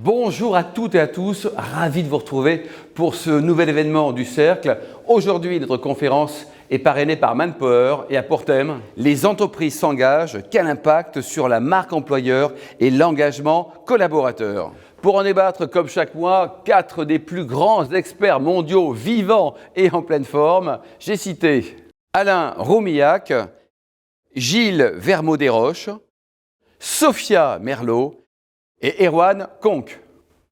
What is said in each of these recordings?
Bonjour à toutes et à tous, ravi de vous retrouver pour ce nouvel événement du Cercle. Aujourd'hui, notre conférence est parrainée par Manpower et a pour thème « Les entreprises s'engagent, quel impact sur la marque employeur et l'engagement collaborateur ?» Pour en débattre, comme chaque mois, 4 des plus grands experts mondiaux vivants et en pleine forme. J'ai cité Alain Roumillac, Gilles Vermaux-Desroches, Sophia Merlot et Erwan Conque.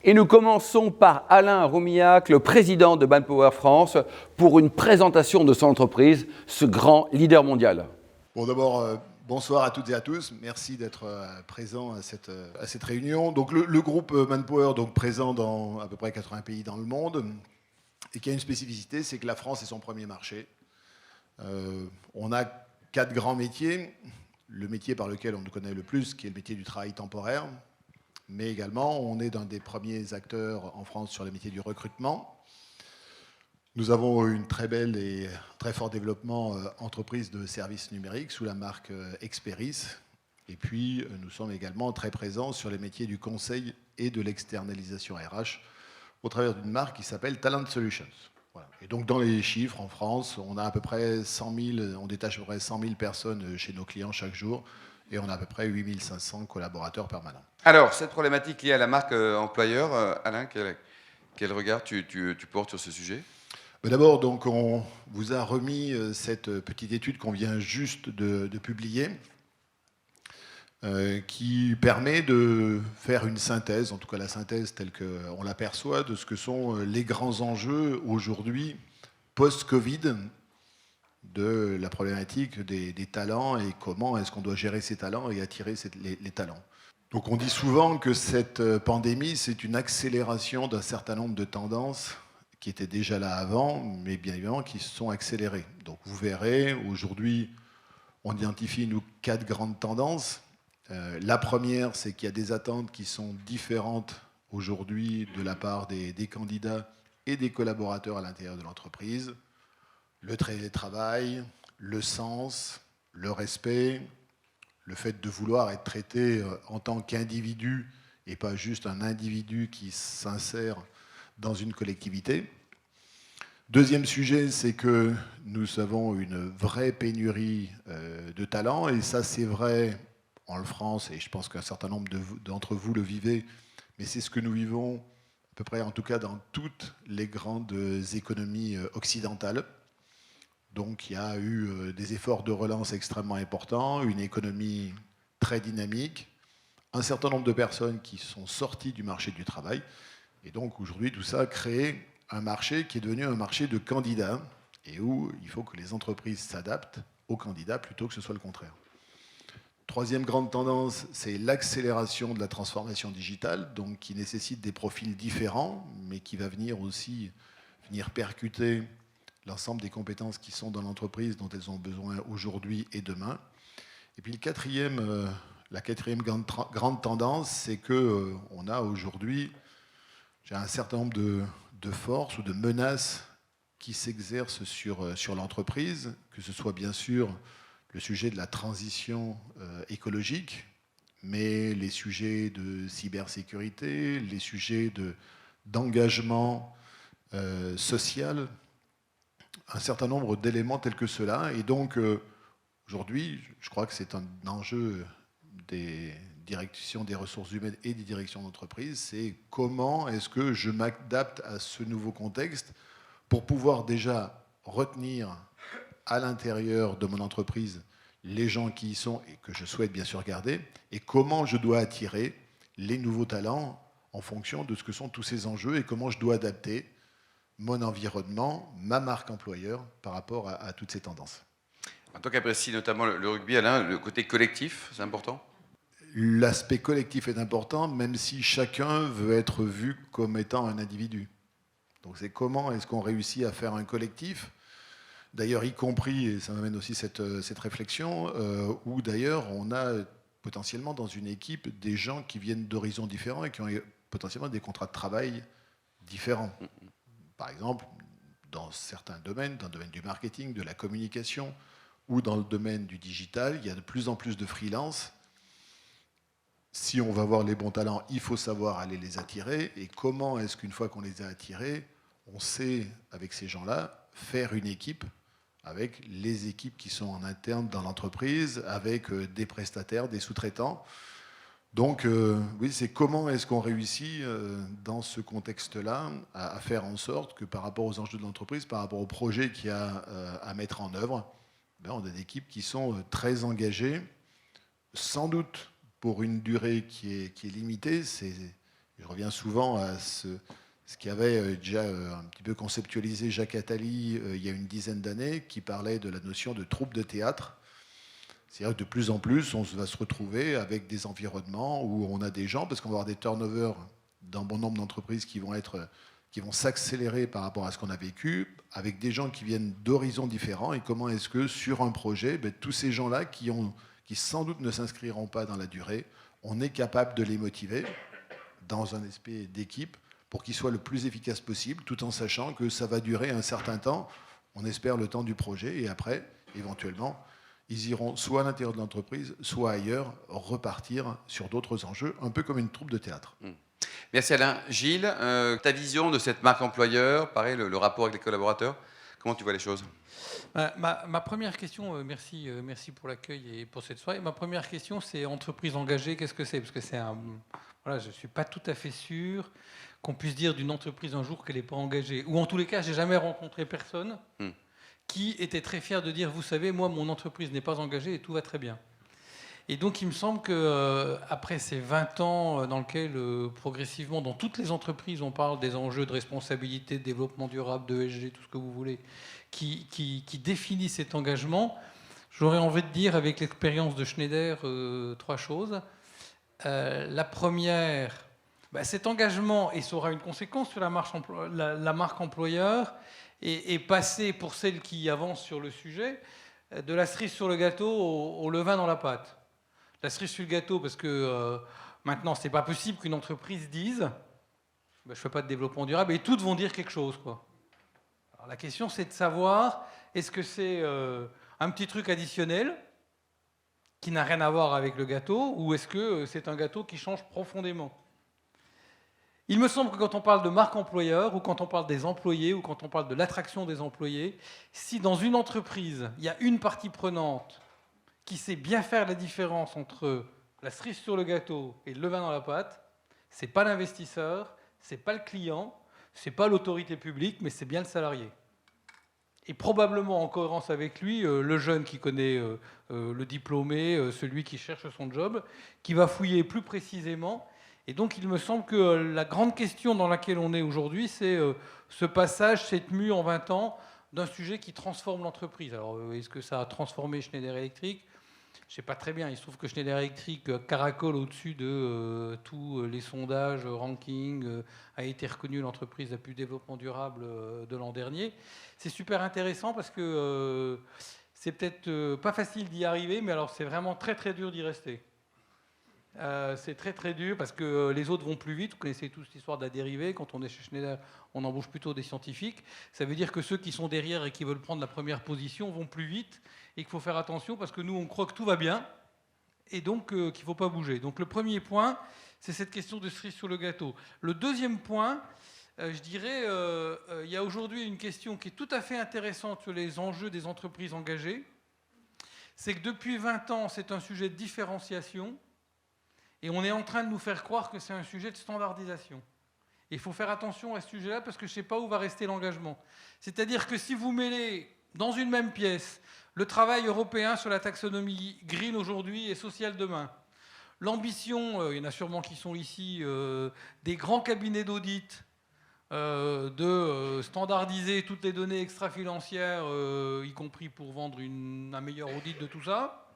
Et nous commençons par Alain Roumillac, le président de Manpower France, pour une présentation de son entreprise, ce grand leader mondial. Bon, d'abord, bonsoir à toutes et à tous. Merci d'être présents à cette réunion. Donc, le groupe Manpower, donc, présent dans à peu près 80 pays dans le monde, et qui a une spécificité, c'est que la France est son premier marché. On a 4 grands métiers. Le métier par lequel on nous connaît le plus, qui est le métier du travail temporaire, mais également on est d'un des premiers acteurs en France sur les métiers du recrutement. Nous avons une très belle et très fort développement entreprise de services numériques sous la marque Experis. Et puis nous sommes également très présents sur les métiers du conseil et de l'externalisation RH au travers d'une marque qui s'appelle Talent Solutions. Voilà. Et donc dans les chiffres, en France, on a à peu près 100 000, on détache à peu près 100 000 personnes chez nos clients chaque jour et on a à peu près 8 500 collaborateurs permanents. Alors, cette problématique liée à la marque employeur, Alain, quel regard tu portes sur ce sujet ? D'abord, donc, on vous a remis cette petite étude qu'on vient juste de publier, qui permet de faire une synthèse, en tout cas la synthèse telle qu'on l'aperçoit, de ce que sont les grands enjeux aujourd'hui, post-Covid, de la problématique des talents et comment est-ce qu'on doit gérer ces talents et attirer les talents. Donc on dit souvent que cette pandémie, c'est une accélération d'un certain nombre de tendances qui étaient déjà là avant, mais bien évidemment qui se sont accélérées. Donc vous verrez, aujourd'hui, on identifie, nous, 4 grandes tendances. La première, c'est qu'il y a des attentes qui sont différentes aujourd'hui de la part des candidats et des collaborateurs à l'intérieur de l'entreprise. Le télétravail, le sens, le respect, le fait de vouloir être traité en tant qu'individu et pas juste un individu qui s'insère dans une collectivité. Deuxième sujet, c'est que nous avons une vraie pénurie de talents, et ça c'est vrai en France, et je pense qu'un certain nombre d'entre vous le vivez, mais c'est ce que nous vivons à peu près, en tout cas dans toutes les grandes économies occidentales. Donc il y a eu des efforts de relance extrêmement importants, une économie très dynamique, un certain nombre de personnes qui sont sorties du marché du travail. Et donc aujourd'hui, tout ça a créé un marché qui est devenu un marché de candidats et où il faut que les entreprises s'adaptent aux candidats plutôt que ce soit le contraire. Troisième grande tendance, c'est l'accélération de la transformation digitale, donc qui nécessite des profils différents, mais qui va venir aussi percuter l'ensemble des compétences qui sont dans l'entreprise dont elles ont besoin aujourd'hui et demain. Et puis la quatrième grande tendance, c'est qu'on a aujourd'hui un certain nombre de forces ou de menaces qui s'exercent sur l'entreprise, que ce soit bien sûr le sujet de la transition écologique, mais les sujets de cybersécurité, les sujets d'engagement social, un certain nombre d'éléments tels que cela. Et donc, aujourd'hui, je crois que c'est un enjeu des directions des ressources humaines et des directions d'entreprise, c'est comment est-ce que je m'adapte à ce nouveau contexte pour pouvoir déjà retenir à l'intérieur de mon entreprise les gens qui y sont et que je souhaite bien sûr garder, et comment je dois attirer les nouveaux talents en fonction de ce que sont tous ces enjeux et comment je dois adapter mon environnement, ma marque employeur par rapport à toutes ces tendances. En tant qu'apprécie notamment le rugby, Alain, le côté collectif, c'est important ? L'aspect collectif est important, même si chacun veut être vu comme étant un individu. Donc c'est comment est-ce qu'on réussit à faire un collectif, d'ailleurs y compris, et ça m'amène aussi cette réflexion, où d'ailleurs on a potentiellement dans une équipe des gens qui viennent d'horizons différents et qui ont potentiellement des contrats de travail différents. Par exemple, dans certains domaines, dans le domaine du marketing, de la communication ou dans le domaine du digital, il y a de plus en plus de freelance. si on va voir les bons talents, il faut savoir aller les attirer. Et comment est-ce qu'une fois qu'on les a attirés, on sait, avec ces gens-là, faire une équipe avec les équipes qui sont en interne dans l'entreprise, avec des prestataires, des sous-traitants. Donc, oui, c'est comment est-ce qu'on réussit dans ce contexte-là à faire en sorte que par rapport aux enjeux de l'entreprise, par rapport au projet qu'il y a à mettre en œuvre, ben, on a des équipes qui sont très engagées, sans doute pour une durée qui est limitée. Je reviens souvent à ce qu'avait déjà un petit peu conceptualisé Jacques Attali il y a une dizaine d'années, qui parlait de la notion de troupe de théâtre. C'est-à-dire que de plus en plus, on va se retrouver avec des environnements où on a des gens, parce qu'on va avoir des turnovers dans bon nombre d'entreprises qui vont s'accélérer par rapport à ce qu'on a vécu, avec des gens qui viennent d'horizons différents. Et comment est-ce que sur un projet, ben, tous ces gens-là qui sans doute ne s'inscriront pas dans la durée, on est capable de les motiver dans un esprit d'équipe pour qu'ils soient le plus efficaces possible, tout en sachant que ça va durer un certain temps. On espère le temps du projet, et après, éventuellement, ils iront soit à l'intérieur de l'entreprise, soit ailleurs, repartir sur d'autres enjeux, un peu comme une troupe de théâtre. Merci Alain. Gilles, ta vision de cette marque employeur, pareil, le rapport avec les collaborateurs, comment tu vois les choses ? Ma première question, merci pour l'accueil et pour cette soirée. Ma première question, c'est entreprise engagée, qu'est-ce que c'est ? Parce que voilà, je ne suis pas tout à fait sûr qu'on puisse dire d'une entreprise un jour qu'elle n'est pas engagée. Ou en tous les cas, je n'ai jamais rencontré personne qui était très fier de dire, vous savez, moi, mon entreprise n'est pas engagée et tout va très bien. Et donc, il me semble qu'après ces 20 ans dans lesquels, progressivement, dans toutes les entreprises, on parle des enjeux de responsabilité, de développement durable, de ESG, tout ce que vous voulez, qui définit cet engagement, j'aurais envie de dire, avec l'expérience de Schneider, 3 choses. La première, cet engagement, et ça aura une conséquence sur la marque employeur, est passé, pour celles qui avancent sur le sujet, de la cerise sur le gâteau au levain dans la pâte. La cerise sur le gâteau, parce que maintenant, c'est pas possible qu'une entreprise dise je fais pas de développement durable, et toutes vont dire quelque chose, quoi. Alors, la question, c'est de savoir, est-ce que c'est un petit truc additionnel qui n'a rien à voir avec le gâteau, ou est-ce que c'est un gâteau qui change profondément ? Il me semble que quand on parle de marque employeur, ou quand on parle des employés, ou quand on parle de l'attraction des employés, si dans une entreprise, il y a une partie prenante qui sait bien faire la différence entre la cerise sur le gâteau et le levain dans la pâte, c'est pas l'investisseur, c'est pas le client, c'est pas l'autorité publique, mais c'est bien le salarié. Et probablement en cohérence avec lui, le jeune qui connaît le diplômé, celui qui cherche son job, qui va fouiller plus précisément. Et donc il me semble que la grande question dans laquelle on est aujourd'hui, c'est ce passage, cette mue en 20 ans d'un sujet qui transforme l'entreprise. Alors est-ce que ça a transformé Schneider Electric ? Je ne sais pas très bien. Il se trouve que Schneider Electric caracole au-dessus de tous les sondages, rankings, a été reconnue l'entreprise la plus développement durable de l'an dernier. C'est super intéressant parce que c'est peut-être pas facile d'y arriver, mais alors c'est vraiment très très dur d'y rester. C'est très très dur parce que les autres vont plus vite. Vous connaissez tous l'histoire de la dérivée. Quand on est chez Schneider, on embauche plutôt des scientifiques. Ça veut dire que ceux qui sont derrière et qui veulent prendre la première position vont plus vite et qu'il faut faire attention parce que nous, on croit que tout va bien et donc qu'il ne faut pas bouger. Donc le premier point, c'est cette question de cerise sur le gâteau. Le deuxième point, je dirais, il y a aujourd'hui une question qui est tout à fait intéressante sur les enjeux des entreprises engagées. C'est que depuis 20 ans, c'est un sujet de différenciation. Et on est en train de nous faire croire que c'est un sujet de standardisation. Et il faut faire attention à ce sujet-là parce que je ne sais pas où va rester l'engagement. C'est-à-dire que si vous mêlez dans une même pièce le travail européen sur la taxonomie green aujourd'hui et sociale demain, l'ambition, il y en a sûrement qui sont ici, des grands cabinets d'audit de standardiser toutes les données extra-financières, y compris pour vendre un meilleur audit de tout ça,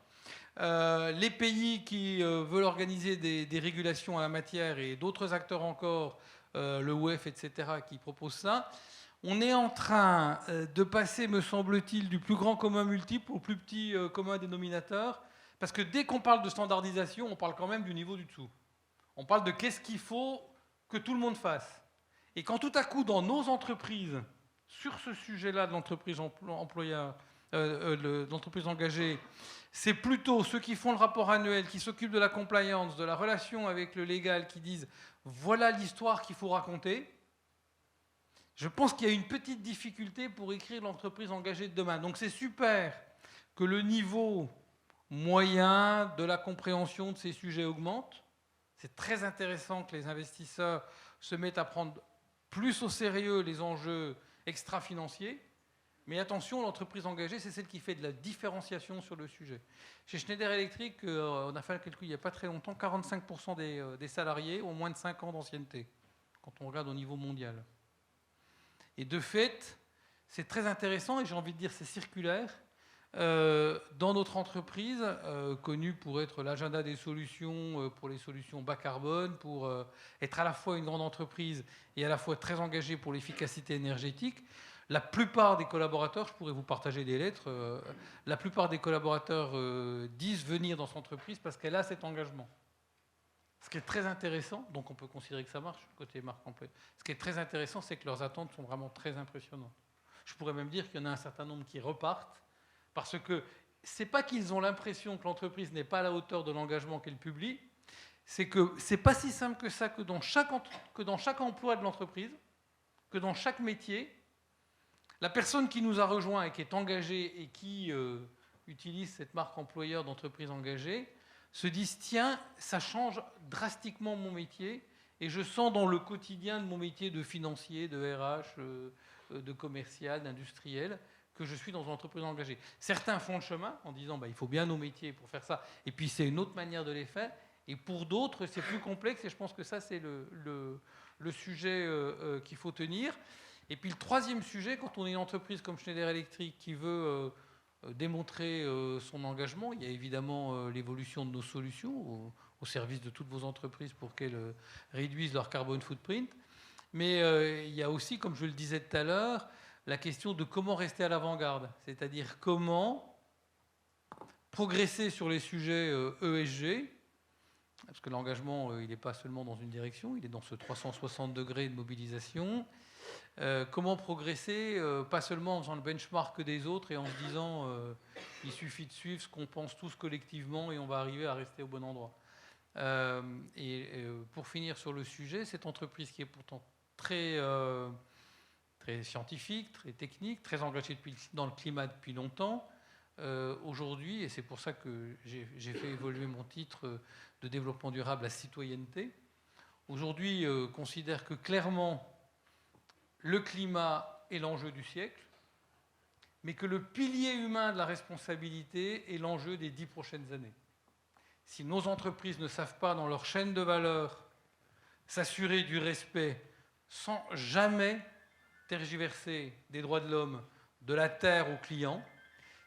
les pays qui veulent organiser des régulations à la matière et d'autres acteurs encore, le WEF, etc., qui proposent ça, on est en train de passer, me semble-t-il, du plus grand commun multiple au plus petit commun dénominateur, parce que dès qu'on parle de standardisation, on parle quand même du niveau du dessous. On parle de qu'est-ce qu'il faut que tout le monde fasse. Et quand tout à coup, dans nos entreprises, sur ce sujet-là de l'entreprise employeur, l'entreprise engagée, c'est plutôt ceux qui font le rapport annuel, qui s'occupent de la compliance, de la relation avec le légal, qui disent « voilà l'histoire qu'il faut raconter ». Je pense qu'il y a une petite difficulté pour écrire l'entreprise engagée de demain. Donc c'est super que le niveau moyen de la compréhension de ces sujets augmente. C'est très intéressant que les investisseurs se mettent à prendre plus au sérieux les enjeux extra-financiers. Mais attention, l'entreprise engagée, c'est celle qui fait de la différenciation sur le sujet. Chez Schneider Electric, on a fait un calcul il n'y a pas très longtemps, 45% des salariés ont moins de 5 ans d'ancienneté, quand on regarde au niveau mondial. Et de fait, c'est très intéressant, et j'ai envie de dire c'est circulaire. Dans notre entreprise, connue pour être l'agenda des solutions, pour les solutions bas carbone, pour être à la fois une grande entreprise et à la fois très engagée pour l'efficacité énergétique, la plupart des collaborateurs, je pourrais vous partager des lettres, la plupart des collaborateurs disent venir dans cette entreprise parce qu'elle a cet engagement. Ce qui est très intéressant, donc on peut considérer que ça marche, côté marque employeur. Ce qui est très intéressant, c'est que leurs attentes sont vraiment très impressionnantes. Je pourrais même dire qu'il y en a un certain nombre qui repartent, parce que ce n'est pas qu'ils ont l'impression que l'entreprise n'est pas à la hauteur de l'engagement qu'elle publie, c'est que ce n'est pas si simple que ça que dans chaque emploi de l'entreprise, que dans chaque métier, la personne qui nous a rejoint et qui est engagée et qui utilise cette marque employeur d'entreprise engagée, se disent « tiens, ça change drastiquement mon métier et je sens dans le quotidien de mon métier de financier, de RH, de commercial, d'industriel, que je suis dans une entreprise engagée. » Certains font le chemin en disant il faut bien nos métiers pour faire ça, et puis c'est une autre manière de les faire. Et pour d'autres, c'est plus complexe, et je pense que ça, c'est le sujet qu'il faut tenir. Et puis le troisième sujet, quand on est une entreprise comme Schneider Electric qui veut démontrer son engagement, il y a évidemment l'évolution de nos solutions au service de toutes vos entreprises pour qu'elles réduisent leur carbone footprint. Mais il y a aussi, comme je le disais tout à l'heure, la question de comment rester à l'avant-garde, c'est-à-dire comment progresser sur les sujets ESG, parce que l'engagement, il n'est pas seulement dans une direction, il est dans ce 360 degrés de mobilisation. Comment progresser, pas seulement en faisant le benchmark des autres et en se disant il suffit de suivre ce qu'on pense tous collectivement et on va arriver à rester au bon endroit. Pour finir sur le sujet, cette entreprise qui est pourtant très scientifique, très technique, très engagée dans le climat depuis longtemps, aujourd'hui, et c'est pour ça que j'ai fait évoluer mon titre de développement durable à citoyenneté, aujourd'hui considère que clairement le climat est l'enjeu du siècle, mais que le pilier humain de la responsabilité est l'enjeu des 10 prochaines années. Si nos entreprises ne savent pas, dans leur chaîne de valeur, s'assurer du respect sans jamais tergiverser des droits de l'homme, de la terre aux clients,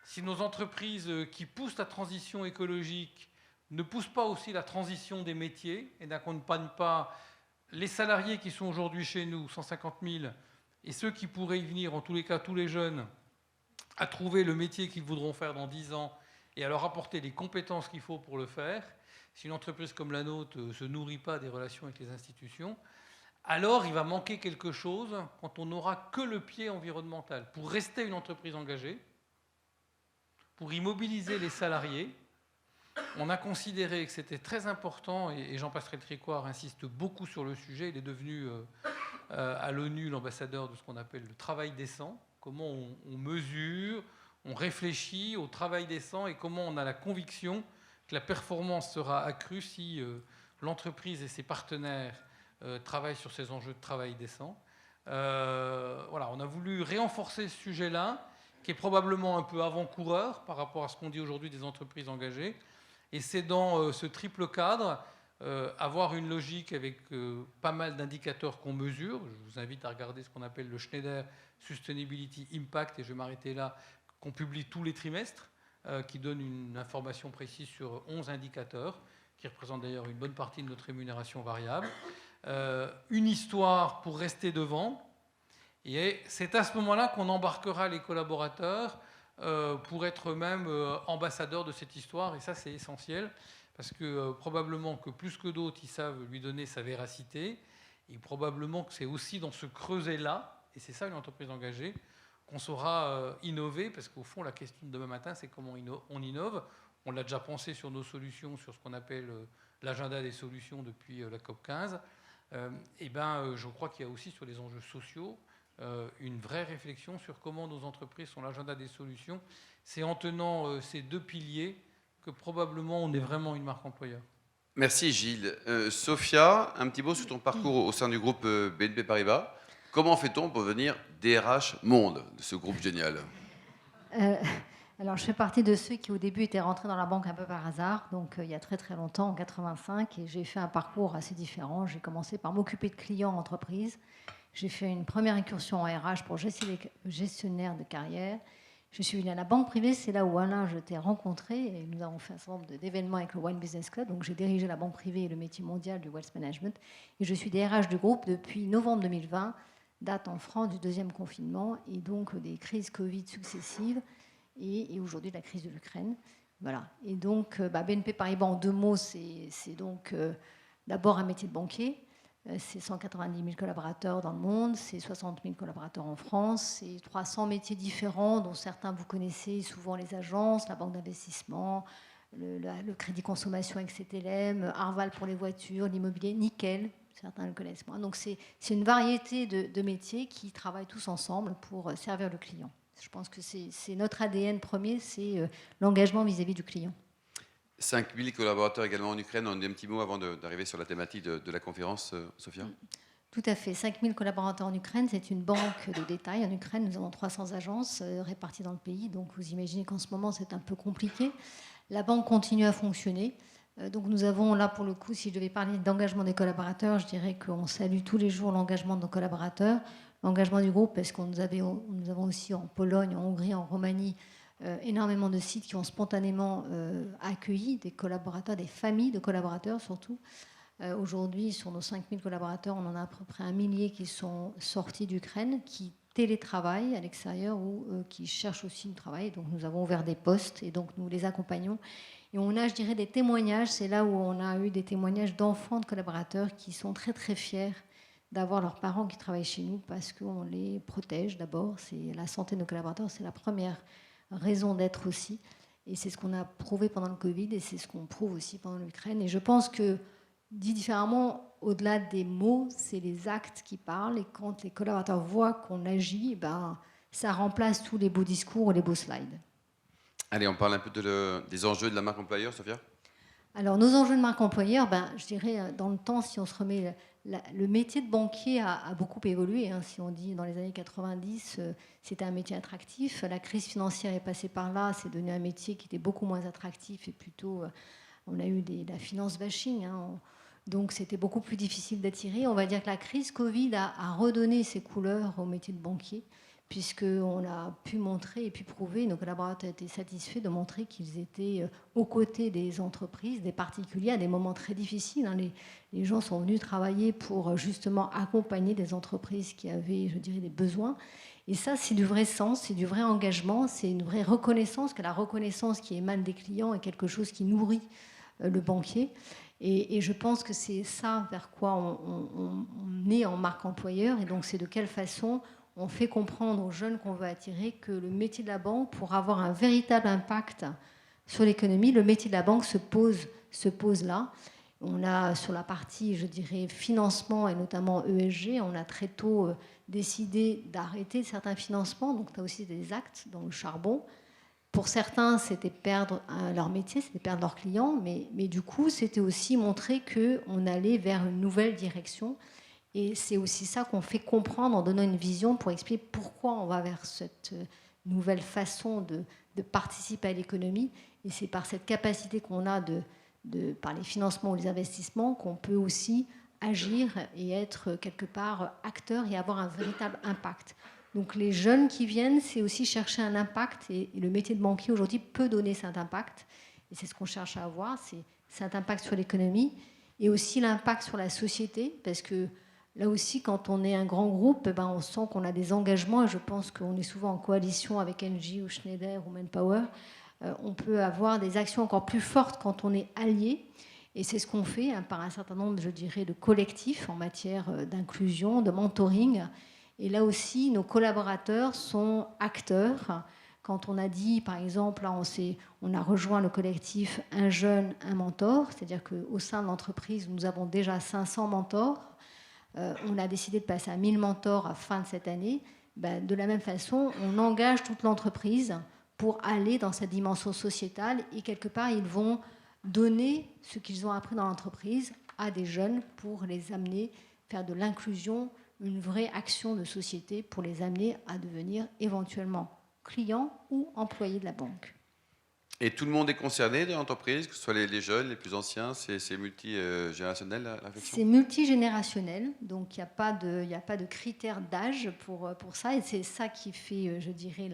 si nos entreprises qui poussent la transition écologique ne poussent pas aussi la transition des métiers et n'accompagnent pas les salariés qui sont aujourd'hui chez nous, 150 000, et ceux qui pourraient y venir, en tous les cas tous les jeunes, à trouver le métier qu'ils voudront faire dans 10 ans et à leur apporter les compétences qu'il faut pour le faire, si une entreprise comme la nôtre ne se nourrit pas des relations avec les institutions, alors il va manquer quelque chose quand on n'aura que le pied environnemental. Pour rester une entreprise engagée, pour y mobiliser les salariés, on a considéré que c'était très important, et Jean Passerelle Tricoire insiste beaucoup sur le sujet, il est devenu à l'ONU l'ambassadeur de ce qu'on appelle le travail décent, comment on mesure, on réfléchit au travail décent et comment on a la conviction que la performance sera accrue si l'entreprise et ses partenaires travaillent sur ces enjeux de travail décent. Voilà, on a voulu renforcer ce sujet-là, qui est probablement un peu avant-coureur par rapport à ce qu'on dit aujourd'hui des entreprises engagées. Et c'est dans ce triple cadre, avoir une logique avec pas mal d'indicateurs qu'on mesure. Je vous invite à regarder ce qu'on appelle le Schneider Sustainability Impact, et je vais m'arrêter là, qu'on publie tous les trimestres, qui donne une information précise sur 11 indicateurs, qui représentent d'ailleurs une bonne partie de notre rémunération variable. Une histoire pour rester devant. Et c'est à ce moment-là qu'on embarquera les collaborateurs pour être eux-mêmes ambassadeurs de cette histoire. Et ça, c'est essentiel, parce que probablement que plus que d'autres, ils savent lui donner sa véracité. Et probablement que c'est aussi dans ce creuset-là, et c'est ça une entreprise engagée, qu'on saura innover, parce qu'au fond, la question de demain matin, c'est comment on innove. On l'a déjà pensé sur nos solutions, sur ce qu'on appelle l'agenda des solutions depuis la COP15. Je crois qu'il y a aussi sur les enjeux sociaux une vraie réflexion sur comment nos entreprises sont l'agenda des solutions. C'est en tenant ces deux piliers que probablement on est vraiment une marque employeur. Merci Gilles. Sophia, un petit mot sur ton parcours au sein du groupe BNP Paribas. Comment fait-on pour devenir DRH Monde de ce groupe génial ? Alors, je fais partie de ceux qui, au début, étaient rentrés dans la banque un peu par hasard, donc il y a très très longtemps, en 85, et j'ai fait un parcours assez différent. J'ai commencé par m'occuper de clients en entreprise. J'ai fait une première incursion en RH pour gestionnaire de carrière. Je suis venue à la banque privée, c'est là où Alain, je t'ai rencontré, et nous avons fait un certain nombre d'événements avec le Wine Business Club. Donc, j'ai dirigé la banque privée et le métier mondial du Wealth Management. Et je suis DRH du groupe depuis novembre 2020, date en France du deuxième confinement, et donc des crises Covid successives. Et aujourd'hui la crise de l'Ukraine. Voilà. Et donc, BNP Paribas, en deux mots, c'est donc d'abord un métier de banquier. C'est 190 000 collaborateurs dans le monde, c'est 60 000 collaborateurs en France, c'est 300 métiers différents, dont certains vous connaissez, souvent les agences, la banque d'investissement, le crédit consommation avec CTLM, Arval pour les voitures, l'immobilier, Nickel, certains le connaissent moins. Donc c'est une variété de métiers qui travaillent tous ensemble pour servir le client. Je pense que c'est notre ADN premier, c'est l'engagement vis-à-vis du client. 5 000 collaborateurs également en Ukraine. On a un petit mot avant d'arriver sur la thématique de la conférence, Sophia. Tout à fait. 5 000 collaborateurs en Ukraine, c'est une banque de détail. En Ukraine, nous avons 300 agences réparties dans le pays. Donc vous imaginez qu'en ce moment, c'est un peu compliqué. La banque continue à fonctionner. Donc nous avons là, pour le coup, si je devais parler d'engagement des collaborateurs, je dirais qu'on salue tous les jours l'engagement de nos collaborateurs. L'engagement du groupe, parce que nous avons aussi en Pologne, en Hongrie, en Roumanie, énormément de sites qui ont spontanément accueilli des collaborateurs, des familles de collaborateurs surtout. Aujourd'hui, sur nos 5 000 collaborateurs, on en a à peu près 1 millier qui sont sortis d'Ukraine, qui télétravaillent à l'extérieur ou qui cherchent aussi du travail. Donc nous avons ouvert des postes et donc nous les accompagnons. Et on a, je dirais, des témoignages. C'est là où on a eu des témoignages d'enfants de collaborateurs qui sont très très fiers d'avoir leurs parents qui travaillent chez nous parce qu'on les protège d'abord. C'est la santé de nos collaborateurs, c'est la première raison d'être aussi. Et c'est ce qu'on a prouvé pendant le Covid et c'est ce qu'on prouve aussi pendant l'Ukraine. Et je pense que, dit différemment, au-delà des mots, c'est les actes qui parlent. Et quand les collaborateurs voient qu'on agit, ça remplace tous les beaux discours ou les beaux slides. Allez, on parle un peu des enjeux de la marque employeur, Sophia. Alors, nos enjeux de marque employeur, je dirais, dans le temps, si on se remet... Le métier de banquier a beaucoup évolué. Si on dit dans les années 90, c'était un métier attractif. La crise financière est passée par là. C'est devenu un métier qui était beaucoup moins attractif et plutôt, on a eu la finance bashing. Donc c'était beaucoup plus difficile d'attirer. On va dire que la crise Covid a redonné ses couleurs au métier de banquier, puisqu'on a pu montrer et pu prouver, nos collaborateurs étaient satisfaits de montrer qu'ils étaient aux côtés des entreprises, des particuliers, à des moments très difficiles. Les gens sont venus travailler pour justement accompagner des entreprises qui avaient, je dirais, des besoins. Et ça, c'est du vrai sens, c'est du vrai engagement, c'est une vraie reconnaissance, que la reconnaissance qui émane des clients est quelque chose qui nourrit le banquier. Et je pense que c'est ça vers quoi on est en marque employeur. Et donc, c'est de quelle façon on fait comprendre aux jeunes qu'on veut attirer que le métier de la banque, pour avoir un véritable impact sur l'économie, le métier de la banque se pose là. On a, sur la partie, je dirais, financement et notamment ESG, on a très tôt décidé d'arrêter certains financements. Donc, tu as aussi des actes dans le charbon. Pour certains, c'était perdre leur métier, c'était perdre leurs clients. Mais du coup, c'était aussi montrer qu'on allait vers une nouvelle direction. Et c'est aussi ça qu'on fait comprendre en donnant une vision pour expliquer pourquoi on va vers cette nouvelle façon de participer à l'économie. Et c'est par cette capacité qu'on a par les financements ou les investissements qu'on peut aussi agir et être quelque part acteur et avoir un véritable impact. Donc les jeunes qui viennent, c'est aussi chercher un impact. Et le métier de banquier aujourd'hui peut donner cet impact. Et c'est ce qu'on cherche à avoir, c'est cet impact sur l'économie et aussi l'impact sur la société, parce que là aussi, quand on est un grand groupe, on sent qu'on a des engagements, et je pense qu'on est souvent en coalition avec Engie ou Schneider ou Manpower. On peut avoir des actions encore plus fortes quand on est allié, et c'est ce qu'on fait par un certain nombre, je dirais, de collectifs en matière d'inclusion, de mentoring. Et là aussi, nos collaborateurs sont acteurs. Quand on a dit, par exemple, là, on a rejoint le collectif Un jeune, un mentor, c'est-à-dire qu'au sein de l'entreprise, nous avons déjà 500 mentors. On a décidé de passer à 1000 mentors à fin de cette année. Ben, de la même façon, on engage toute l'entreprise pour aller dans cette dimension sociétale et quelque part, ils vont donner ce qu'ils ont appris dans l'entreprise à des jeunes pour les amener, faire de l'inclusion, une vraie action de société pour les amener à devenir éventuellement clients ou employés de la banque. Et tout le monde est concerné de l'entreprise, que ce soit les jeunes, les plus anciens, c'est multigénérationnel la réflexion? C'est multigénérationnel, donc il n'y a pas de critères d'âge pour ça, et c'est ça qui fait, je dirais,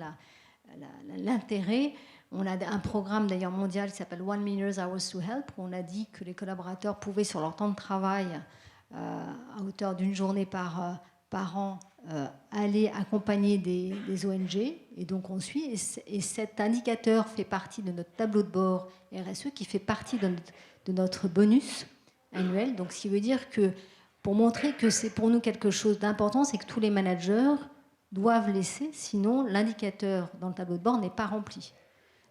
l'intérêt. On a un programme d'ailleurs mondial qui s'appelle 1 Million Hours to Help, où on a dit que les collaborateurs pouvaient sur leur temps de travail, à hauteur d'une journée par an, aller accompagner des ONG, et donc on suit, et cet indicateur fait partie de notre tableau de bord RSE, qui fait partie de notre bonus annuel, donc ce qui veut dire que, pour montrer que c'est pour nous quelque chose d'important, c'est que tous les managers doivent laisser, sinon l'indicateur dans le tableau de bord n'est pas rempli.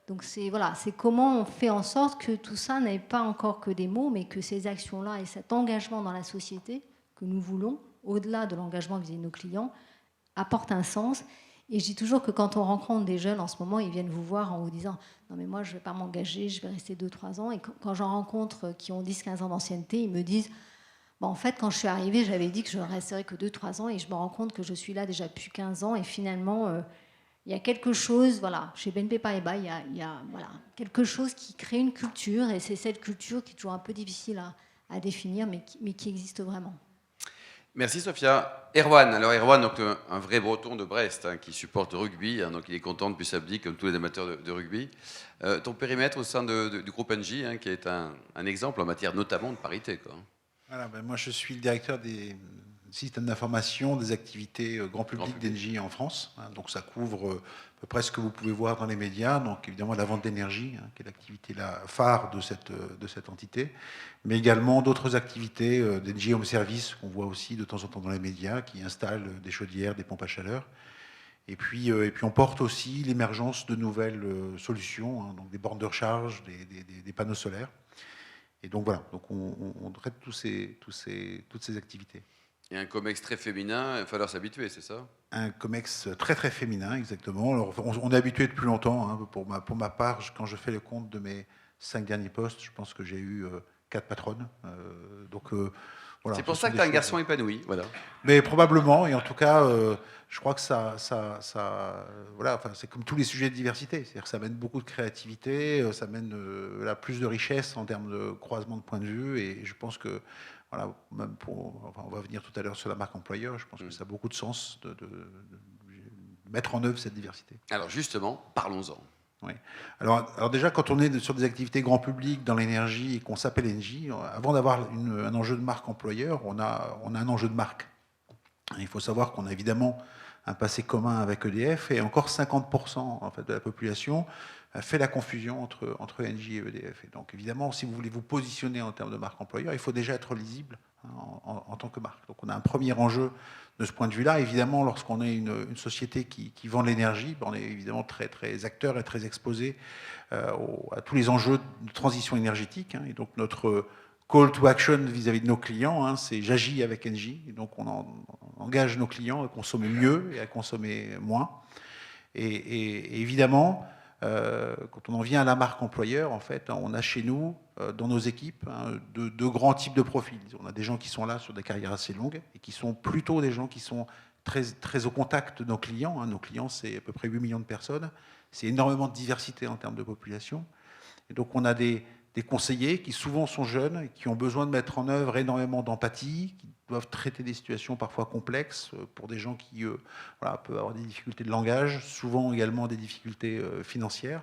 Donc c'est comment on fait en sorte que tout ça n'est pas encore que des mots, mais que ces actions-là et cet engagement dans la société que nous voulons, au-delà de l'engagement vis-à-vis de nos clients, apportent un sens. Et je dis toujours que quand on rencontre des jeunes en ce moment, ils viennent vous voir en vous disant « Non mais moi je ne vais pas m'engager, je vais rester 2-3 ans ». Et quand j'en rencontre qui ont 10-15 ans d'ancienneté, ils me disent « En fait, quand je suis arrivée, j'avais dit que je ne resterais que 2-3 ans et je me rends compte que je suis là déjà depuis 15 ans et finalement… il y a quelque chose, chez BNP Paribas, il y a quelque chose qui crée une culture, et c'est cette culture qui est toujours un peu difficile à définir, mais qui existe vraiment. Merci Sophia. Erwan, alors Erwan, donc, un vrai breton de Brest, qui supporte le rugby, donc il est content depuis samedi, comme tous les amateurs de rugby. Ton périmètre au sein du groupe Engie, qui est un exemple en matière notamment de parité, quoi. Voilà, moi je suis le directeur des système d'information des activités grand public d'Engie en France. Donc ça couvre à peu près ce que vous pouvez voir dans les médias. Donc évidemment la vente d'énergie, qui est l'activité phare de cette entité, mais également d'autres activités d'Engie Home Service qu'on voit aussi de temps en temps dans les médias, qui installent des chaudières, des pompes à chaleur. Et puis on porte aussi l'émergence de nouvelles solutions, donc des bornes de recharge, des panneaux solaires. Et donc voilà, donc on traite toutes ces activités. Et un COMEX très féminin, il va falloir s'habituer, c'est ça? Un COMEX très très féminin, exactement. Alors, on est habitué depuis longtemps. Pour ma part, quand je fais le compte de mes 5 derniers postes, je pense que j'ai eu 4 patronnes. Voilà, c'est pour ça que tu as un garçon épanoui. Voilà. Mais probablement, et en tout cas, je crois que c'est comme tous les sujets de diversité. C'est-à-dire que ça amène beaucoup de créativité, ça amène plus de richesse en termes de croisement de points de vue, et je pense que même on va venir tout à l'heure sur la marque employeur, je pense que ça a beaucoup de sens de mettre en œuvre cette diversité. Alors justement, parlons-en. Oui. Alors déjà, quand on est sur des activités grand public dans l'énergie et qu'on s'appelle Engie, avant d'avoir un enjeu de marque employeur, on a un enjeu de marque. Il faut savoir qu'on a évidemment un passé commun avec EDF, et encore 50% en fait, de la population fait la confusion entre Engie et EDF. Et donc évidemment, si vous voulez vous positionner en termes de marque employeur, il faut déjà être lisible en tant que marque. Donc on a un premier enjeu de ce point de vue-là. Évidemment, lorsqu'on est une société qui vend de l'énergie, on est évidemment très, très acteur et très exposé à tous les enjeux de transition énergétique. Et donc notre call to action vis-à-vis de nos clients, c'est j'agis avec Engie. Et donc on engage nos clients à consommer mieux et à consommer moins. Et évidemment, quand on en vient à la marque employeur, en fait, on a chez nous, dans nos équipes, deux grands types de profils. On a des gens qui sont là sur des carrières assez longues et qui sont plutôt des gens qui sont très, très au contact de nos clients. Nos clients, c'est à peu près 8 millions de personnes. C'est énormément de diversité en termes de population. Et donc, on a des conseillers qui souvent sont jeunes et qui ont besoin de mettre en œuvre énormément d'empathie, qui doivent traiter des situations parfois complexes pour des gens qui peuvent avoir des difficultés de langage, souvent également des difficultés financières.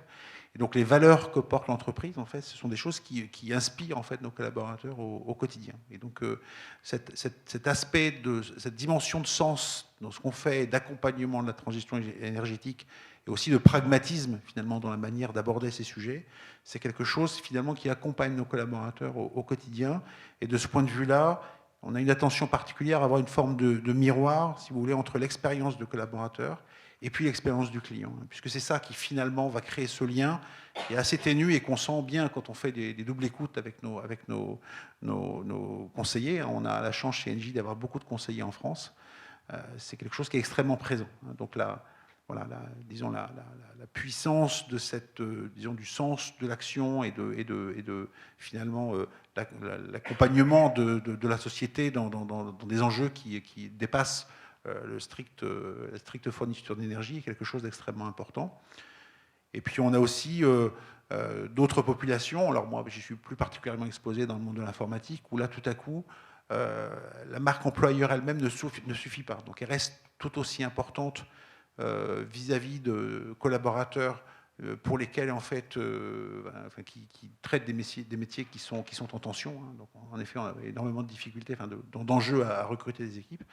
Et donc les valeurs que porte l'entreprise, en fait, ce sont des choses qui inspirent en fait nos collaborateurs au quotidien. Et donc cet aspect cette dimension de sens dans ce qu'on fait, d'accompagnement de la transition énergétique, et aussi de pragmatisme finalement dans la manière d'aborder ces sujets, c'est quelque chose finalement qui accompagne nos collaborateurs au quotidien. Et de ce point de vue-là, on a une attention particulière à avoir une forme de miroir, si vous voulez, entre l'expérience de collaborateur et puis l'expérience du client, puisque c'est ça qui finalement va créer ce lien qui est assez ténu et qu'on sent bien quand on fait des doubles écoutes avec nos conseillers. On a la chance chez Engie d'avoir beaucoup de conseillers en France. C'est quelque chose qui est extrêmement présent. Donc là, voilà, disons la puissance de cette, disons, du sens de l'action et de finalement l'accompagnement de la société dans des enjeux qui dépassent la stricte fourniture d'énergie est quelque chose d'extrêmement important. Et puis on a aussi d'autres populations. Alors moi, j'y suis plus particulièrement exposé dans le monde de l'informatique, où là, tout à coup, la marque employeur elle-même ne suffit pas. Donc elle reste tout aussi importante vis-à-vis de collaborateurs pour lesquels, en fait, qui traitent des métiers qui sont en tension. Donc, en effet, on a énormément de difficultés, d'enjeux à recruter des équipes.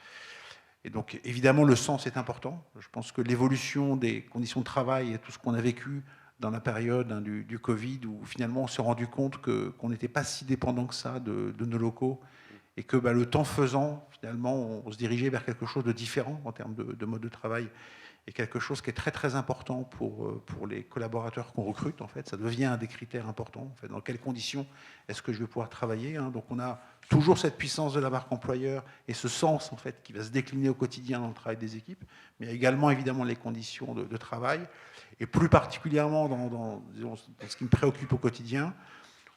Et donc, évidemment, le sens est important. Je pense que l'évolution des conditions de travail et tout ce qu'on a vécu dans la période du Covid, où finalement on s'est rendu compte qu'on n'était pas si dépendant que ça de nos locaux, et que le temps faisant, finalement, on se dirigeait vers quelque chose de différent en termes de mode de travail, et quelque chose qui est très très important pour les collaborateurs qu'on recrute. En fait, ça devient un des critères importants. En fait, dans quelles conditions est-ce que je vais pouvoir travailler, hein. Donc on a toujours cette puissance de la marque employeur et ce sens, en fait, qui va se décliner au quotidien dans le travail des équipes, mais également évidemment les conditions de travail, et plus particulièrement dans ce qui me préoccupe au quotidien,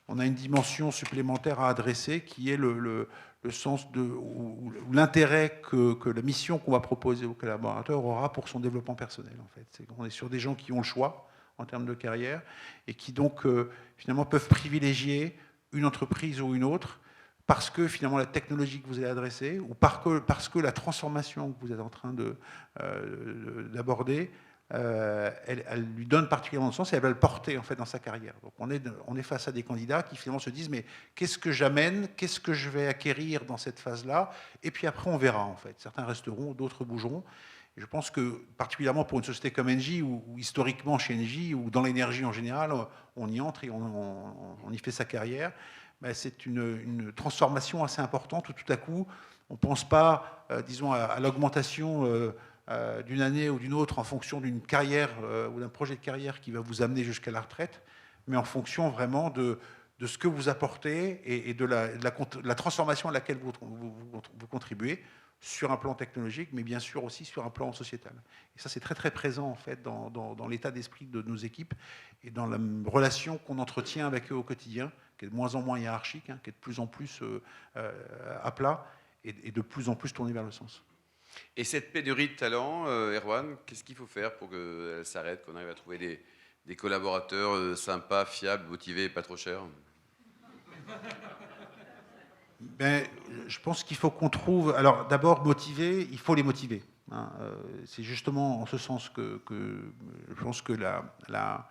on a une dimension supplémentaire à adresser qui est le sens ou l'intérêt que la mission qu'on va proposer aux collaborateurs aura pour son développement personnel. En fait, on est sur des gens qui ont le choix en termes de carrière et qui donc finalement peuvent privilégier une entreprise ou une autre parce que finalement la technologie que vous allez adresser ou parce que la transformation que vous êtes en train d'aborder, elle lui donne particulièrement de sens et elle va le porter en fait dans sa carrière. Donc on est face à des candidats qui finalement se disent mais qu'est-ce que j'amène, qu'est-ce que je vais acquérir dans cette phase-là, et puis après on verra en fait. Certains resteront, d'autres bougeront. Et je pense que particulièrement pour une société comme Engie ou historiquement chez Engie ou dans l'énergie en général, on y entre et on y fait sa carrière. C'est une transformation assez importante où tout à coup on ne pense pas, disons, à l'augmentation d'une année ou d'une autre en fonction d'une carrière ou d'un projet de carrière qui va vous amener jusqu'à la retraite, mais en fonction vraiment de ce que vous apportez et de la transformation à laquelle vous contribuez sur un plan technologique, mais bien sûr aussi sur un plan sociétal. Et ça, c'est très très présent en fait dans l'état d'esprit de nos équipes et dans la relation qu'on entretient avec eux au quotidien, qui est de moins en moins hiérarchique, qui est de plus en plus à plat et de plus en plus tournée vers le sens. Et cette pénurie de talent, Erwan, qu'est-ce qu'il faut faire pour qu'elle s'arrête, qu'on arrive à trouver des collaborateurs sympas, fiables, motivés et pas trop chers? Je pense qu'il faut qu'on trouve... Alors d'abord, motiver, il faut les motiver. C'est justement en ce sens que je pense que la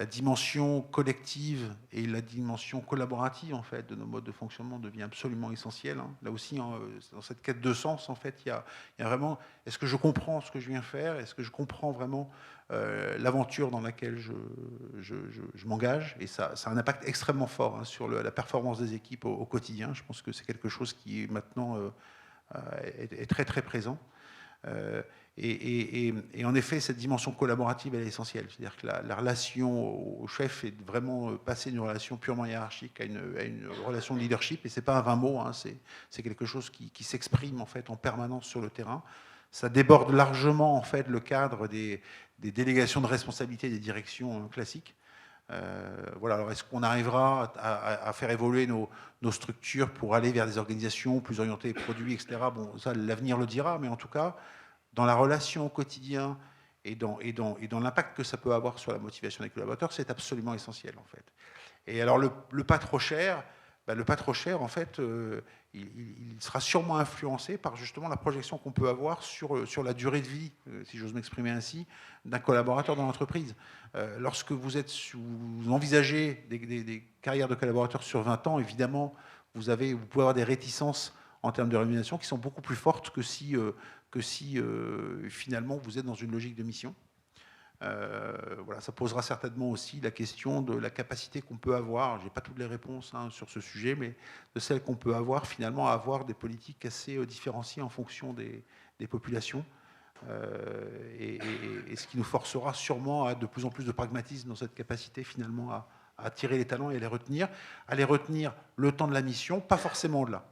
dimension collective et la dimension collaborative en fait de nos modes de fonctionnement devient absolument essentielle. Là aussi, dans cette quête de sens, en fait, il y a vraiment: est-ce que je comprends ce que je viens faire? Est-ce que je comprends vraiment l'aventure dans laquelle je m'engage? Et ça a un impact extrêmement fort sur la performance des équipes au quotidien. Je pense que c'est quelque chose qui maintenant est très très présent. Et en effet, cette dimension collaborative, elle est essentielle. C'est-à-dire que la relation au chef est vraiment passer d'une relation purement hiérarchique à une relation de leadership. Et ce n'est pas un vain mot, c'est quelque chose qui s'exprime en fait en permanence sur le terrain. Ça déborde largement en fait le cadre des délégations de responsabilité des directions classiques. Voilà. Alors, est-ce qu'on arrivera à faire évoluer nos structures pour aller vers des organisations plus orientées produits, etc. Bon, ça, l'avenir le dira, mais en tout cas, dans la relation au quotidien et dans l'impact que ça peut avoir sur la motivation des collaborateurs, c'est absolument essentiel, en fait. Et alors, le pas trop cher, en fait, il sera sûrement influencé par justement la projection qu'on peut avoir sur la durée de vie, si j'ose m'exprimer ainsi, d'un collaborateur dans l'entreprise. Lorsque vous envisagez des carrières de collaborateurs sur 20 ans, évidemment, vous pouvez avoir des réticences en termes de rémunération qui sont beaucoup plus fortes que si finalement vous êtes dans une logique de mission. Voilà, ça posera certainement aussi la question de la capacité qu'on peut avoir, je n'ai pas toutes les réponses sur ce sujet, mais de celle qu'on peut avoir finalement à avoir des politiques assez différenciées en fonction des populations. Et ce qui nous forcera sûrement à de plus en plus de pragmatisme dans cette capacité finalement à attirer les talents et à les retenir le temps de la mission, pas forcément au-delà.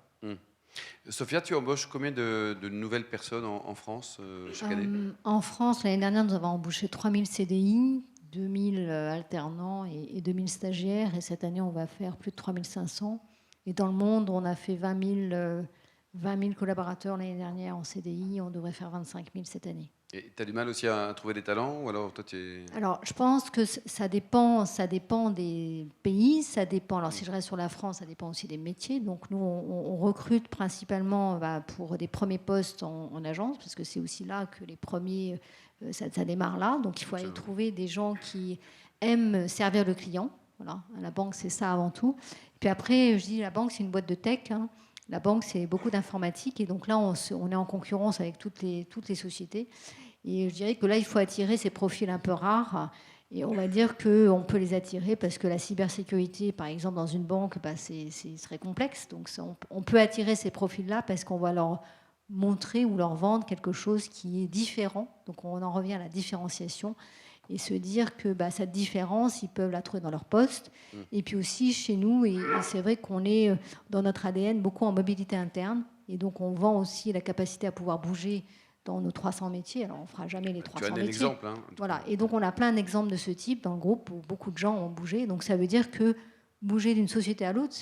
Sophia, tu embauches combien de nouvelles personnes en France chaque année? En France, l'année dernière, nous avons embauché 3000 CDI, 2000 alternants et 2000 stagiaires. Et cette année, on va faire plus de 3500. Et dans le monde, on a fait 20 000 collaborateurs l'année dernière en CDI. On devrait faire 25 000 cette année. Et tu as du mal aussi à trouver des talents ou alors toi Alors, je pense que ça dépend des pays, ça dépend. Alors, si je reste sur la France, ça dépend aussi des métiers. Donc, nous, on recrute principalement pour des premiers postes en agence, parce que c'est aussi là que les premiers, ça démarre là. Donc, il faut aller trouver des gens qui aiment servir le client. Voilà, la banque, c'est ça avant tout. Puis après, je dis, la banque, c'est une boîte de tech. La banque, c'est beaucoup d'informatique. Et donc là, on est en concurrence avec toutes les sociétés. Et je dirais que là, il faut attirer ces profils un peu rares. Et on va dire qu'on peut les attirer parce que la cybersécurité, par exemple, dans une banque, c'est très complexe. Donc on peut attirer ces profils-là parce qu'on va leur montrer ou leur vendre quelque chose qui est différent. Donc on en revient à la différenciation. Et se dire que cette différence, ils peuvent la trouver dans leur poste. Et puis aussi, chez nous, et c'est vrai qu'on est dans notre ADN beaucoup en mobilité interne. Et donc, on vend aussi la capacité à pouvoir bouger dans nos 300 métiers. Alors, on ne fera jamais les 300 métiers. Tu as un exemple. Voilà. Et donc, on a plein d'exemples de ce type dans le groupe où beaucoup de gens ont bougé. Donc, ça veut dire que bouger d'une société à l'autre,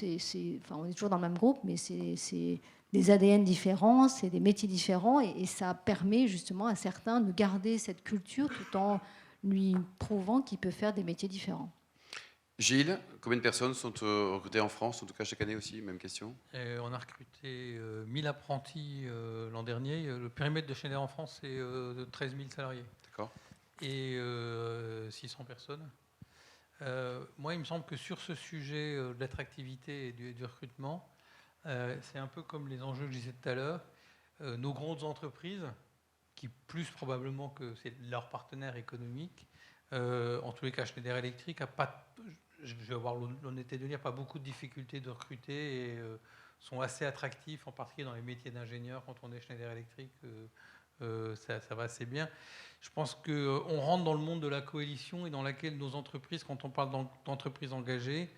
on est toujours dans le même groupe, mais c'est des ADN différents, c'est des métiers différents. Et ça permet justement à certains de garder cette culture tout en lui prouvant qu'il peut faire des métiers différents. Gilles, combien de personnes sont recrutées en France, en tout cas chaque année aussi, même question? On a recruté 1000 apprentis l'an dernier. Le périmètre de Schneider en France, c'est de 13 000 salariés. D'accord. Et 600 personnes. Moi, il me semble que sur ce sujet de l'attractivité et du recrutement, c'est un peu comme les enjeux que je disais tout à l'heure. Nos grandes entreprises, qui plus probablement que c'est leur partenaire économique, en tous les cas Schneider Electric a pas, je vais avoir l'honnêteté de dire, pas beaucoup de difficultés de recruter et sont assez attractifs, en particulier dans les métiers d'ingénieur. Quand on est Schneider Electric, ça va assez bien. Je pense qu'on rentre dans le monde de la coalition et dans laquelle nos entreprises, quand on parle d'entreprises engagées,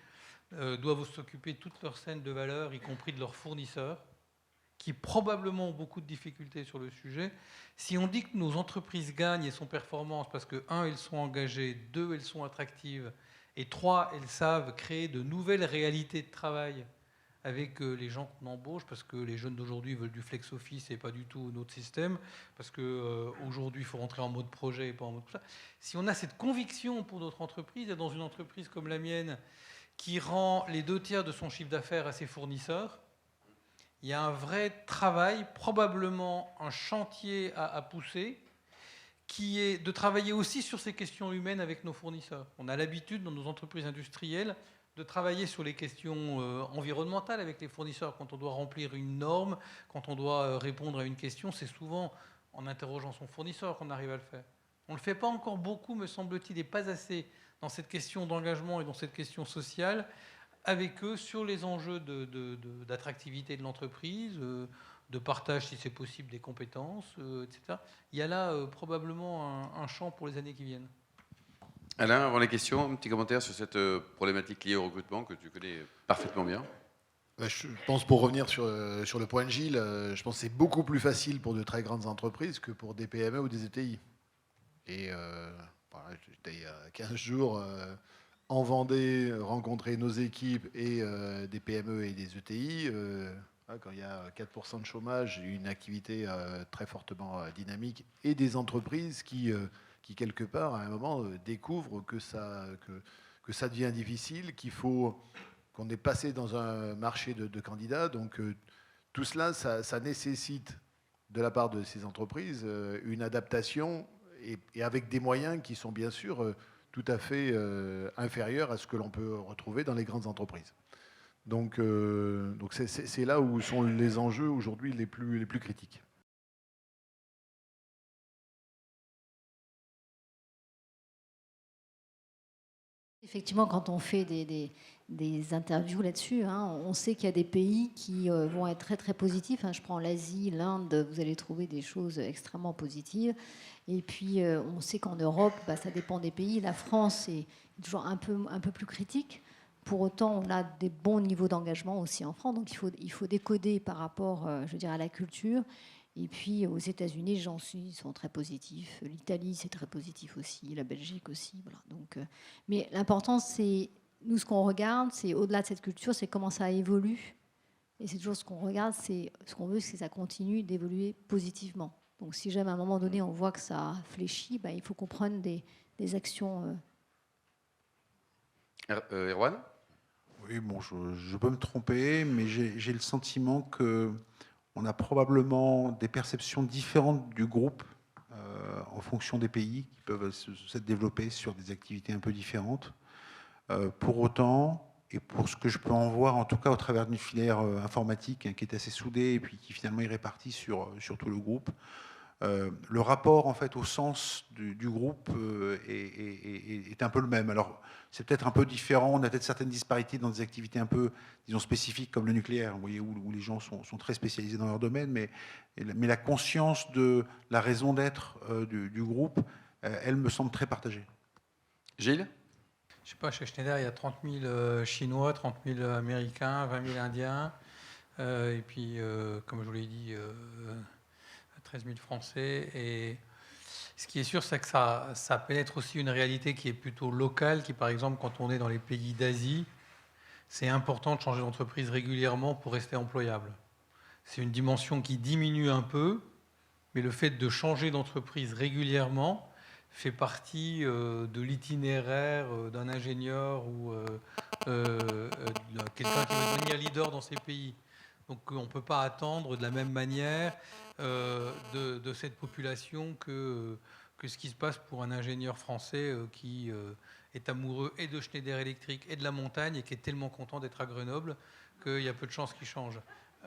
doivent s'occuper de toute leur chaîne de valeur, y compris de leurs fournisseurs, qui probablement ont beaucoup de difficultés sur le sujet. Si on dit que nos entreprises gagnent et sont performantes parce que, 1, elles sont engagées, 2, elles sont attractives, et 3, elles savent créer de nouvelles réalités de travail avec les gens qu'on embauche, parce que les jeunes d'aujourd'hui veulent du flex office et pas du tout notre système, parce qu'aujourd'hui, il faut rentrer en mode projet et pas en mode tout ça. Si on a cette conviction pour notre entreprise, et dans une entreprise comme la mienne, qui rend les 2/3 de son chiffre d'affaires à ses fournisseurs, il y a un vrai travail, probablement un chantier à pousser, qui est de travailler aussi sur ces questions humaines avec nos fournisseurs. On a l'habitude, dans nos entreprises industrielles, de travailler sur les questions environnementales avec les fournisseurs. Quand on doit remplir une norme, quand on doit répondre à une question, c'est souvent en interrogeant son fournisseur qu'on arrive à le faire. On ne le fait pas encore beaucoup, me semble-t-il, et pas assez dans cette question d'engagement et dans cette question sociale, avec eux sur les enjeux d'attractivité de l'entreprise, de partage, si c'est possible, des compétences, etc. Il y a là probablement un champ pour les années qui viennent. Alain, avant les questions, un petit commentaire sur cette problématique liée au recrutement que tu connais parfaitement bien. Je pense, pour revenir sur le point de Gilles, je pense que c'est beaucoup plus facile pour de très grandes entreprises que pour des PME ou des ETI. Et j'étais il y a 15 jours en Vendée, rencontrer nos équipes et des PME et des ETI. Quand il y a 4% de chômage, une activité très fortement dynamique, et des entreprises qui quelque part, à un moment, découvrent que ça devient difficile, qu'on est passé dans un marché de candidats. Donc tout cela, ça nécessite de la part de ces entreprises une adaptation, et avec des moyens qui sont bien sûr tout à fait inférieurs à ce que l'on peut retrouver dans les grandes entreprises. Donc c'est là où sont les enjeux aujourd'hui les plus critiques. Effectivement, quand on fait des interviews là-dessus, on sait qu'il y a des pays qui vont être très très positifs. Je prends l'Asie, l'Inde, vous allez trouver des choses extrêmement positives. Et puis on sait qu'en Europe, ça dépend des pays. La France est toujours un peu plus critique. Pour autant, on a des bons niveaux d'engagement aussi en France. Donc il faut décoder par rapport, à la culture. Et puis aux États-Unis, les gens sont très positifs. L'Italie, c'est très positif aussi. La Belgique aussi. Voilà. Donc, mais l'important, c'est, nous, ce qu'on regarde, c'est au-delà de cette culture, c'est comment ça évolue. Et c'est toujours ce qu'on regarde, c'est ce qu'on veut, c'est que ça continue d'évoluer positivement. Donc si jamais à un moment donné, on voit que ça fléchit, il faut qu'on prenne des actions. Erwan ? Oui, bon, je peux me tromper, mais j'ai le sentiment qu'on a probablement des perceptions différentes du groupe en fonction des pays qui peuvent se développer sur des activités un peu différentes. Pour autant, et pour ce que je peux en voir, en tout cas au travers d'une filière informatique qui est assez soudée et puis qui finalement est répartie sur tout le groupe, le rapport en fait au sens du groupe est un peu le même. Alors c'est peut-être un peu différent, on a peut-être certaines disparités dans des activités un peu, disons, spécifiques comme le nucléaire, vous voyez, où les gens sont très spécialisés dans leur domaine, mais la conscience de la raison d'être du groupe, elle me semble très partagée. Gilles ? Je ne sais pas, chez Schneider, il y a 30 000 Chinois, 30 000 Américains, 20 000 Indiens, et puis, comme je vous l'ai dit, 13 000 Français. Et ce qui est sûr, c'est que ça pénètre aussi une réalité qui est plutôt locale, qui, par exemple, quand on est dans les pays d'Asie, c'est important de changer d'entreprise régulièrement pour rester employable. C'est une dimension qui diminue un peu, mais le fait de changer d'entreprise régulièrement fait partie de l'itinéraire d'un ingénieur ou quelqu'un qui veut devenir leader dans ces pays. Donc on ne peut pas attendre de la même manière de cette population que ce qui se passe pour un ingénieur français qui est amoureux et de Schneider Electric et de la montagne et qui est tellement content d'être à Grenoble qu'il y a peu de chances qu'il change.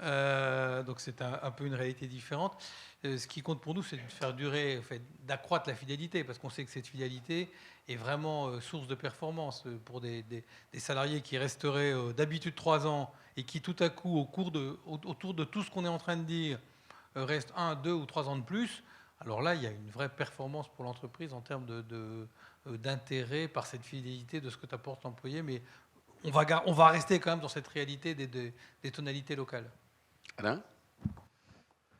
Donc c'est un peu une réalité différente. Ce qui compte pour nous, c'est de faire durer, d'accroître la fidélité, parce qu'on sait que cette fidélité est vraiment source de performance pour des salariés qui resteraient d'habitude 3 ans et qui tout à coup, autour de tout ce qu'on est en train de dire, restent 1, 2 ou 3 ans de plus. Alors là, il y a une vraie performance pour l'entreprise en termes d'intérêt par cette fidélité de ce que t'apporte l'employé, mais on va rester quand même dans cette réalité des tonalités locales. Alain ?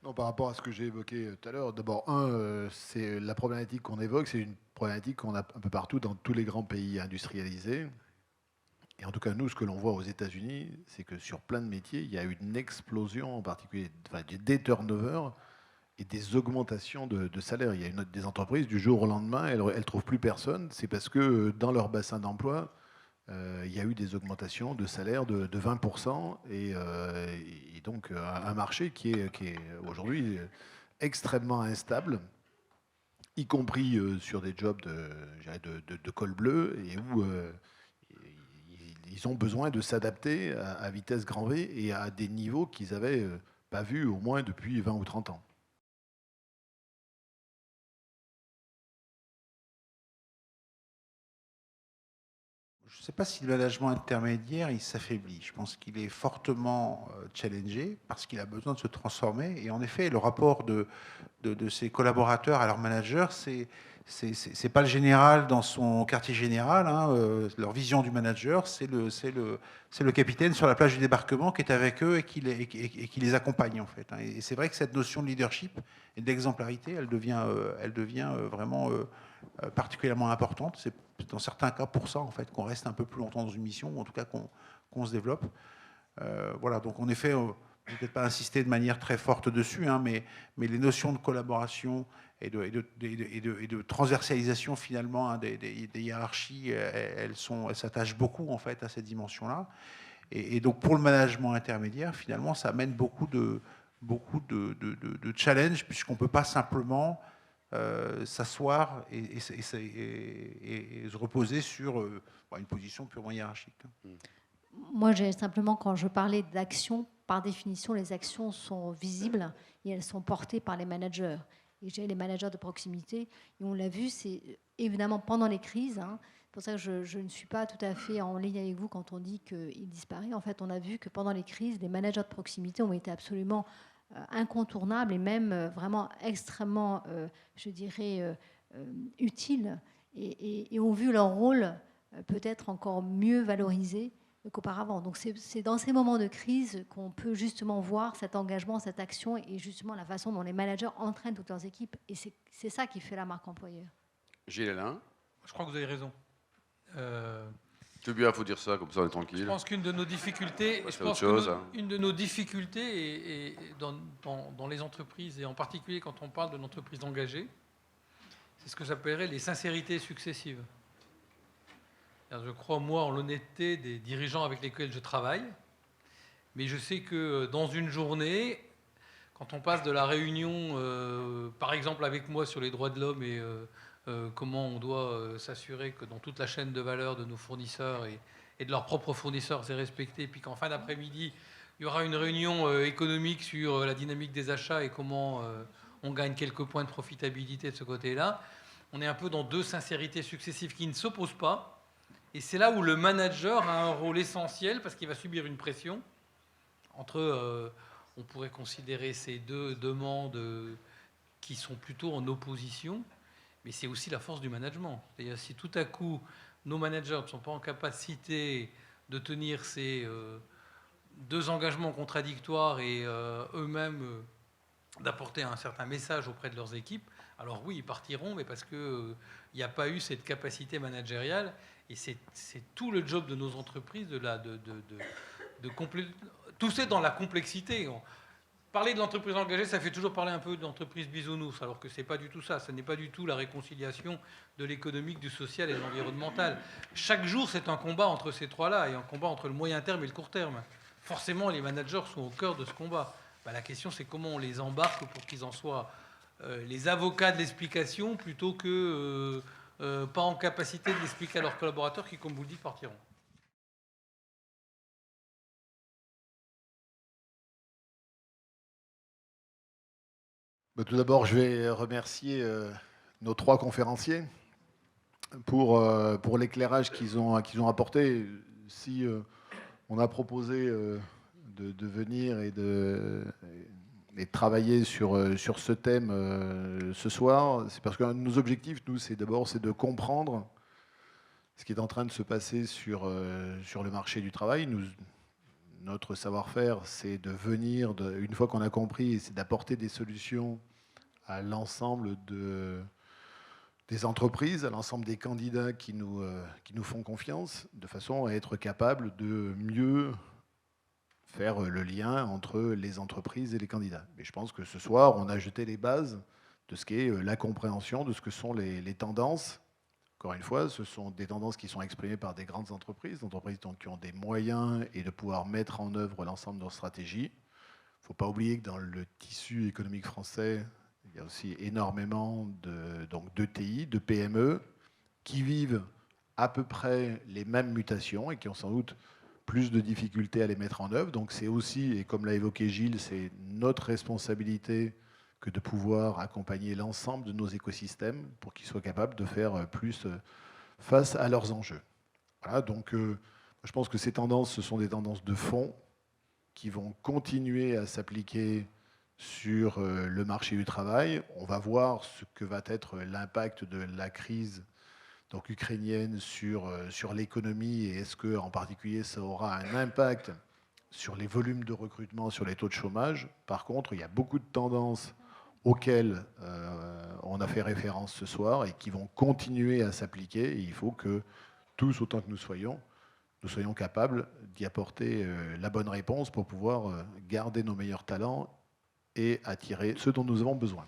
Non, par rapport à ce que j'ai évoqué tout à l'heure, d'abord, c'est la problématique qu'on évoque, c'est une problématique qu'on a un peu partout dans tous les grands pays industrialisés. Et en tout cas, nous, ce que l'on voit aux États-Unis, c'est que sur plein de métiers, il y a eu une explosion, en particulier des turnovers et des augmentations de salaire. Il y a des entreprises, du jour au lendemain, elles ne trouvent plus personne. C'est parce que dans leur bassin d'emploi, il y a eu des augmentations de salaire de 20% et donc un marché qui est aujourd'hui extrêmement instable, y compris sur des jobs de col bleu et où ils ont besoin de s'adapter à vitesse grand V et à des niveaux qu'ils n'avaient pas vus au moins depuis 20 ou 30 ans. Je ne sais pas si le management intermédiaire, il s'affaiblit. Je pense qu'il est fortement challengé parce qu'il a besoin de se transformer. Et en effet, le rapport de ses collaborateurs à leur manager, c'est pas le général dans son quartier général. Leur vision du manager, c'est le capitaine sur la plage du débarquement qui est avec eux et qui les accompagne en fait. Et c'est vrai que cette notion de leadership et d'exemplarité, elle devient vraiment particulièrement importante. C'est dans certains cas pour ça en fait qu'on reste un peu plus longtemps dans une mission, ou en tout cas qu'on se développe. Voilà, donc en effet, je ne vais peut-être pas insister de manière très forte dessus, mais les notions de collaboration et de transversalisation finalement des hiérarchies, elles s'attachent beaucoup en fait à cette dimension-là. Et donc pour le management intermédiaire, finalement, ça amène beaucoup de challenges, puisqu'on ne peut pas simplement s'asseoir et se reposer sur une position purement hiérarchique. Moi, simplement, quand je parlais d'action, par définition, les actions sont visibles et elles sont portées par les managers. Et j'ai les managers de proximité, et on l'a vu, c'est évidemment pendant les crises, C'est pour ça que je ne suis pas tout à fait en ligne avec vous quand on dit qu'il disparaît. En fait, on a vu que pendant les crises, les managers de proximité ont été absolument incontournables et même vraiment extrêmement, je dirais, utiles et ont vu leur rôle peut-être encore mieux valorisé qu'auparavant. Donc c'est dans ces moments de crise qu'on peut justement voir cet engagement, cette action et justement la façon dont les managers entraînent toutes leurs équipes. Et c'est ça qui fait la marque employeur. Gilles Alain. Je crois que vous avez raison. C'est bien, il faut dire ça, comme ça on est tranquille. Je pense qu'une de nos difficultés, une de nos difficultés est dans les entreprises, et en particulier quand on parle de l'entreprise engagée, c'est ce que j'appellerais les sincérités successives. Je crois, moi, en l'honnêteté des dirigeants avec lesquels je travaille, mais je sais que dans une journée, quand on passe de la réunion, par exemple avec moi sur les droits de l'homme et comment on doit s'assurer que dans toute la chaîne de valeur de nos fournisseurs et de leurs propres fournisseurs, c'est respecté, puis qu'en fin d'après-midi, il y aura une réunion économique sur la dynamique des achats et comment on gagne quelques points de profitabilité de ce côté-là, on est un peu dans deux sincérités successives qui ne s'opposent pas. Et c'est là où le manager a un rôle essentiel parce qu'il va subir une pression entre, on pourrait considérer ces deux demandes qui sont plutôt en opposition, mais c'est aussi la force du management. C'est-à-dire si tout à coup nos managers ne sont pas en capacité de tenir ces deux engagements contradictoires et eux-mêmes d'apporter un certain message auprès de leurs équipes, alors oui, ils partiront, mais parce qu'il n'y a pas eu cette capacité managériale. Et c'est tout le job de nos entreprises, tout c'est dans la complexité. Parler de l'entreprise engagée, ça fait toujours parler un peu d'entreprise bisounours, alors que ce n'est pas du tout ça. Ce n'est pas du tout la réconciliation de l'économique, du social et de l'environnemental. Chaque jour, c'est un combat entre ces trois-là, et un combat entre le moyen terme et le court terme. Forcément, les managers sont au cœur de ce combat. La question, c'est comment on les embarque pour qu'ils en soient les avocats de l'explication, plutôt que pas en capacité de l'expliquer à leurs collaborateurs qui, comme vous le dites, partiront. Tout d'abord, je vais remercier nos trois conférenciers pour l'éclairage qu'ils ont apporté. Si on a proposé de venir et de travailler sur ce thème ce soir, c'est parce que nos objectifs, nous, c'est de comprendre ce qui est en train de se passer sur le marché du travail. Notre savoir-faire, c'est de venir, une fois qu'on a compris, c'est d'apporter des solutions à l'ensemble des entreprises, à l'ensemble des candidats qui nous font confiance, de façon à être capable de mieux faire le lien entre les entreprises et les candidats. Mais je pense que ce soir, on a jeté les bases de ce qu'est la compréhension de ce que sont les tendances. Encore une fois, ce sont des tendances qui sont exprimées par des grandes entreprises donc, qui ont des moyens et de pouvoir mettre en œuvre l'ensemble de leurs stratégies. Il ne faut pas oublier que dans le tissu économique français, il y a aussi énormément d'ETI, de PME, qui vivent à peu près les mêmes mutations et qui ont sans doute plus de difficultés à les mettre en œuvre. Donc c'est aussi, et comme l'a évoqué Gilles, c'est notre responsabilité que de pouvoir accompagner l'ensemble de nos écosystèmes pour qu'ils soient capables de faire plus face à leurs enjeux. Voilà, donc je pense que ces tendances, ce sont des tendances de fond qui vont continuer à s'appliquer sur le marché du travail. On va voir ce que va être l'impact de la crise ukrainienne sur l'économie et est-ce que, en particulier, ça aura un impact sur les volumes de recrutement, sur les taux de chômage. Par contre, il y a beaucoup de tendances auxquelles on a fait référence ce soir et qui vont continuer à s'appliquer. Et il faut que tous, autant que nous soyons capables d'y apporter la bonne réponse pour pouvoir garder nos meilleurs talents et attirer ceux dont nous avons besoin.